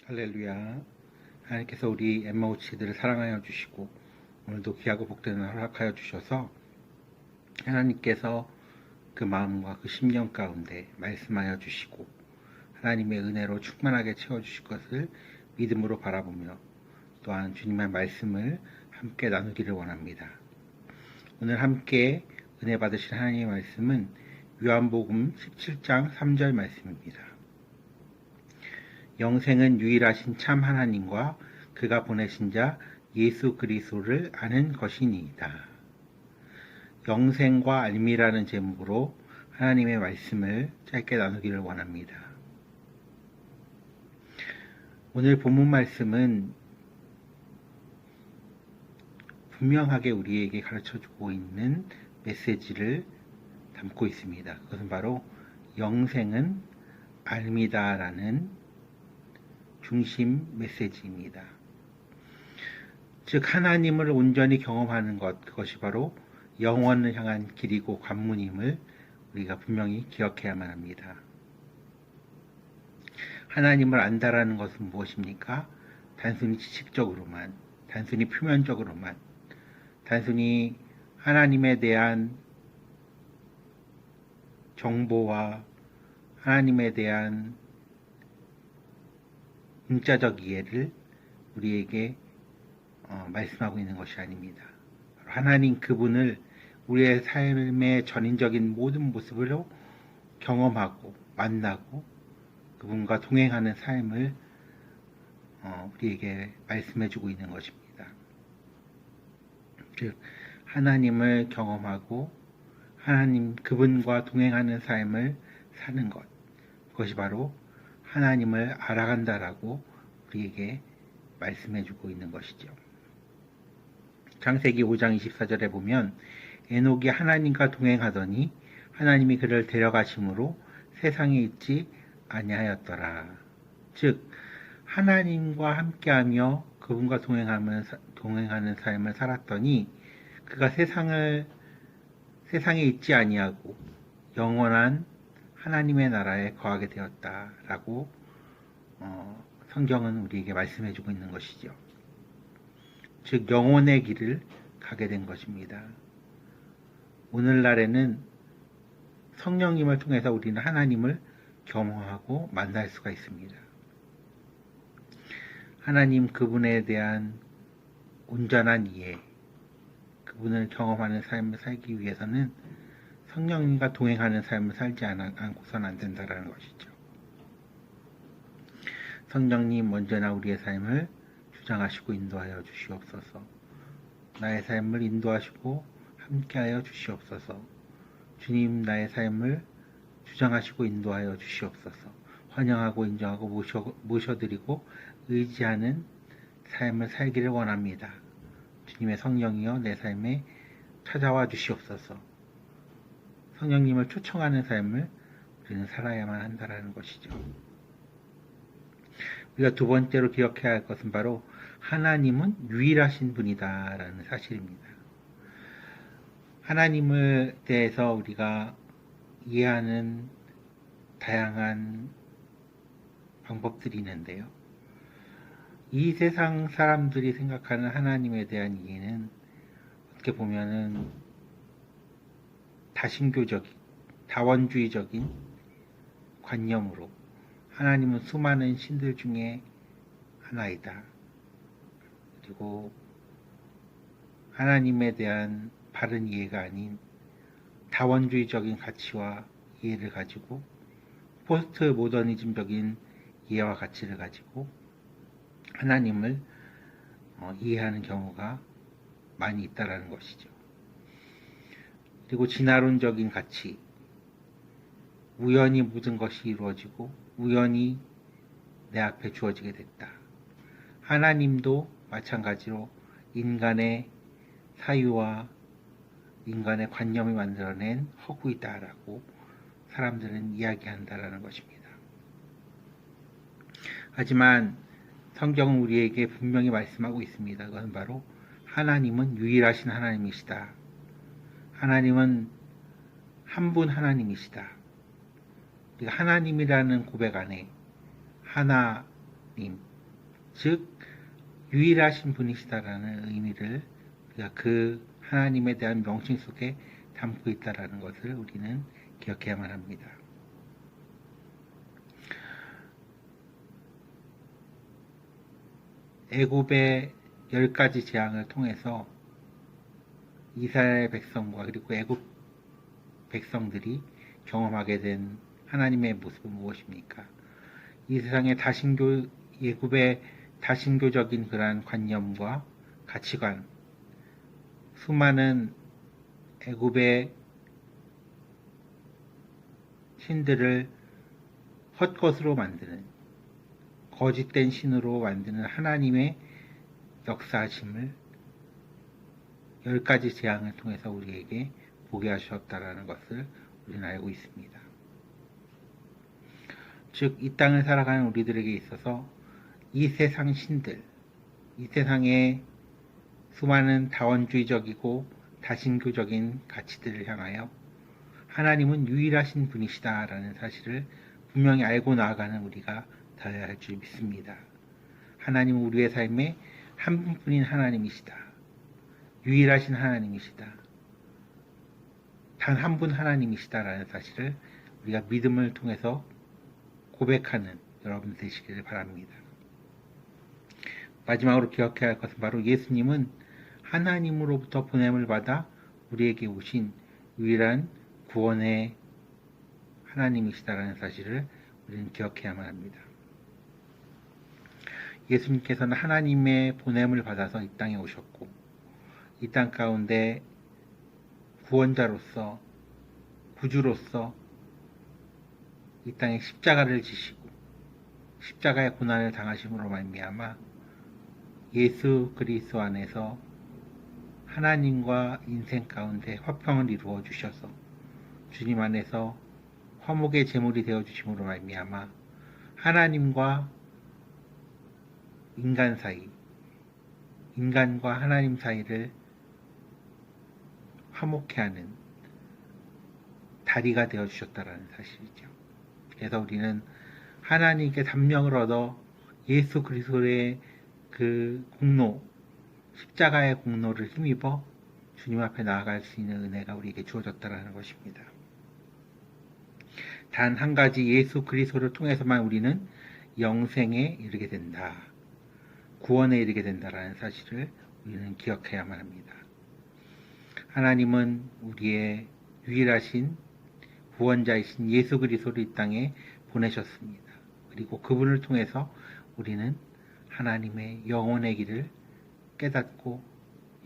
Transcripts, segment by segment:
할렐루야. 하나님께서 우리 엠마오치들을 사랑하여 주시고 오늘도 귀하고 복되는 하루 허락하여 주셔서 하나님께서 그 마음과 그 심령 가운데 말씀하여 주시고 하나님의 은혜로 충만하게 채워주실 것을 믿음으로 바라보며 또한 주님의 말씀을 함께 나누기를 원합니다. 오늘 함께 은혜 받으실 하나님의 말씀은 요한복음 17장 3절 말씀입니다. 영생은 유일하신 참 하나님과 그가 보내신 자 예수 그리스도를 아는 것이니이다. 영생과 알미라는 제목으로 하나님의 말씀을 짧게 나누기를 원합니다. 오늘 본문 말씀은 분명하게 우리에게 가르쳐주고 있는 메시지를 담고 있습니다. 그것은 바로 영생은 알미다라는 중심 메시지입니다. 즉 하나님을 온전히 경험하는 것, 그것이 바로 영원을 향한 길이고 관문임을 우리가 분명히 기억해야만 합니다. 하나님을 안다라는 것은 무엇입니까? 단순히 지식적으로만, 단순히 표면적으로만, 단순히 하나님에 대한 정보와 하나님에 대한 문자적 이해를 우리에게 말씀하고 있는 것이 아닙니다. 하나님 그분을 우리의 삶의 전인적인 모든 모습으로 경험하고 만나고 그분과 동행하는 삶을 우리에게 말씀해주고 있는 것입니다. 즉 하나님을 경험하고 하나님 그분과 동행하는 삶을 사는 것, 그것이 바로 하나님을 알아간다라고 우리에게 말씀해주고 있는 것이죠. 창세기 5장 24절에 보면 에녹이 하나님과 동행하더니 하나님이 그를 데려가심으로 세상에 있지 아니하였더라. 즉 하나님과 함께하며 그분과 동행하는 삶을 살았더니 그가 세상에 있지 아니하고 영원한 하나님의 나라에 거하게 되었다라고 성경은 우리에게 말씀해주고 있는 것이죠. 즉 영혼의 길을 가게 된 것입니다. 오늘날에는 성령님을 통해서 우리는 하나님을 경험하고 만날 수가 있습니다. 하나님 그분에 대한 온전한 이해, 그분을 경험하는 삶을 살기 위해서는 성령님과 동행하는 삶을 살지 않고서는 안 된다는 것이죠. 성령님 언제나 우리의 삶을 주장하시고 인도하여 주시옵소서. 나의 삶을 인도하시고 함께하여 주시옵소서. 주님 나의 삶을 주장하시고 인도하여 주시옵소서. 환영하고 인정하고 모셔드리고 의지하는 삶을 살기를 원합니다. 주님의 성령이여 내 삶에 찾아와 주시옵소서. 성령님을 초청하는 삶을 우리는 살아야만 한다는 것이죠. 우리가 두 번째로 기억해야 할 것은 바로 하나님은 유일하신 분이다라는 사실입니다. 하나님을 대해서 우리가 이해하는 다양한 방법들이 있는데요. 이 세상 사람들이 생각하는 하나님에 대한 이해는 어떻게 보면은 다신교적인, 다원주의적인 관념으로 하나님은 수많은 신들 중에 하나이다. 그리고 하나님에 대한 바른 이해가 아닌 다원주의적인 가치와 이해를 가지고 포스트 모더니즘적인 이해와 가치를 가지고 하나님을 이해하는 경우가 많이 있다는 것이죠. 그리고 진화론적인 가치, 우연히 모든 것이 이루어지고 우연히 내 앞에 주어지게 됐다. 하나님도 마찬가지로 인간의 사유와 인간의 관념이 만들어낸 허구이다라고 사람들은 이야기한다라는 것입니다. 하지만 성경은 우리에게 분명히 말씀하고 있습니다. 그것은 바로 하나님은 유일하신 하나님이시다. 하나님은 한 분 하나님이시다. 하나님이라는 고백 안에 하나님, 즉 유일하신 분이시다라는 의미를 우리가 그 하나님에 대한 명칭 속에 담고 있다라는 것을 우리는 기억해야만 합니다. 애굽의 10가지 재앙을 통해서 이스라엘 백성과 그리고 애굽 백성들이 경험하게 된 하나님의 모습은 무엇입니까? 이 세상의 애굽의 다신교적인 그러한 관념과 가치관, 수많은 애굽의 신들을 헛것으로 만드는, 거짓된 신으로 만드는 하나님의 역사하심을 10가지 재앙을 통해서 우리에게 보게 하셨다라는 것을 우리는 알고 있습니다. 즉, 이 땅을 살아가는 우리들에게 있어서 이 세상 신들, 이 세상의 수많은 다원주의적이고 다신교적인 가치들을 향하여 하나님은 유일하신 분이시다라는 사실을 분명히 알고 나아가는 우리가 되어야 할 줄 믿습니다. 하나님은 우리의 삶에 한 분뿐인 하나님이시다. 유일하신 하나님이시다. 단 한 분 하나님이시다라는 사실을 우리가 믿음을 통해서 고백하는 여러분 되시기를 바랍니다. 마지막으로 기억해야 할 것은 바로 예수님은 하나님으로부터 보냄을 받아 우리에게 오신 유일한 구원의 하나님이시다라는 사실을 우리는 기억해야만 합니다. 예수님께서는 하나님의 보냄을 받아서 이 땅에 오셨고 이 땅 가운데 구원자로서 구주로서 이 땅에 십자가를 지시고 십자가의 고난을 당하심으로 말미암아 예수 그리스도 안에서 하나님과 인생 가운데 화평을 이루어 주셔서 주님 안에서 화목의 제물이 되어 주심으로 말미암아 하나님과 인간 사이, 인간과 하나님 사이를 화목케 하는 다리가 되어 주셨다라는 사실이죠. 그래서 우리는 하나님께 단명을 얻어 예수 그리스도의 그 공로, 십자가의 공로를 힘입어 주님 앞에 나아갈 수 있는 은혜가 우리에게 주어졌다라는 것입니다. 단 한 가지 예수 그리스도를 통해서만 우리는 영생에 이르게 된다. 구원에 이르게 된다라는 사실을 우리는 기억해야만 합니다. 하나님은 우리의 유일하신 구원자이신 예수 그리스도를 이 땅에 보내셨습니다. 그리고 그분을 통해서 우리는 하나님의 영혼의 길을 깨닫고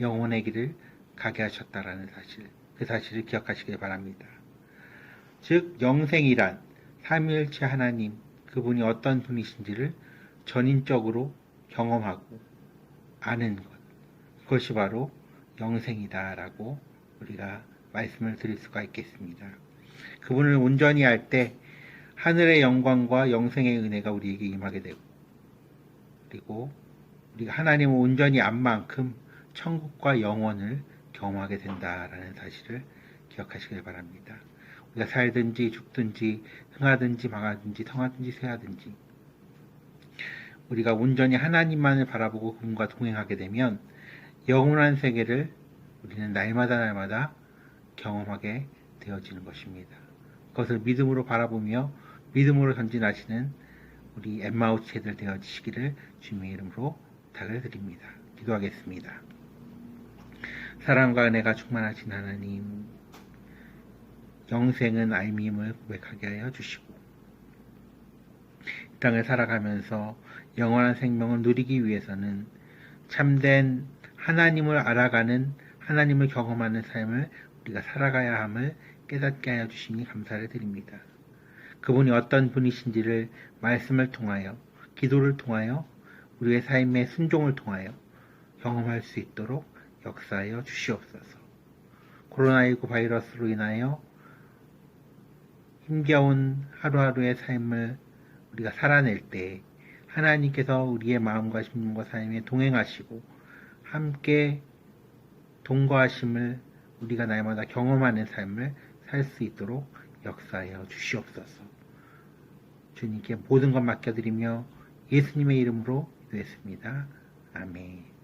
영혼의 길을 가게 하셨다라는 사실, 그 사실을 기억하시길 바랍니다. 즉 영생이란 삼위일체 하나님, 그분이 어떤 분이신지를 전인적으로 경험하고 아는 것, 그것이 바로 영생이다라고 우리가 말씀을 드릴 수가 있겠습니다. 그분을 온전히 알 때 하늘의 영광과 영생의 은혜가 우리에게 임하게 되고, 그리고 우리가 하나님을 온전히 안 만큼 천국과 영원을 경험하게 된다라는 사실을 기억하시길 바랍니다. 우리가 살든지 죽든지 흥하든지 망하든지 성하든지 쇠하든지 우리가 온전히 하나님만을 바라보고 그분과 동행하게 되면 영원한 세계를 우리는 날마다 경험하게 되어지는 것입니다. 그것을 믿음으로 바라보며 믿음으로 전진하시는 우리 엠마우스 제들 되어지시기를 주님의 이름으로 부탁을 드립니다. 기도하겠습니다. 사랑과 은혜가 충만하신 하나님, 영생은 알미임을 고백하게 하여 주시고 이 땅을 살아가면서 영원한 생명을 누리기 위해서는 참된 하나님을 알아가는, 하나님을 경험하는 삶을 우리가 살아가야 함을 깨닫게 하여 주시니 감사를 드립니다. 그분이 어떤 분이신지를 말씀을 통하여, 기도를 통하여, 우리의 삶의 순종을 통하여 경험할 수 있도록 역사하여 주시옵소서. 코로나19 바이러스로 인하여 힘겨운 하루하루의 삶을 우리가 살아낼 때 하나님께서 우리의 마음과 심령과 삶에 동행하시고 함께 동거하심을 우리가 날마다 경험하는 삶을 살 수 있도록 역사하여 주시옵소서. 주님께 모든 것 맡겨드리며 예수님의 이름으로 기도했습니다. 아멘.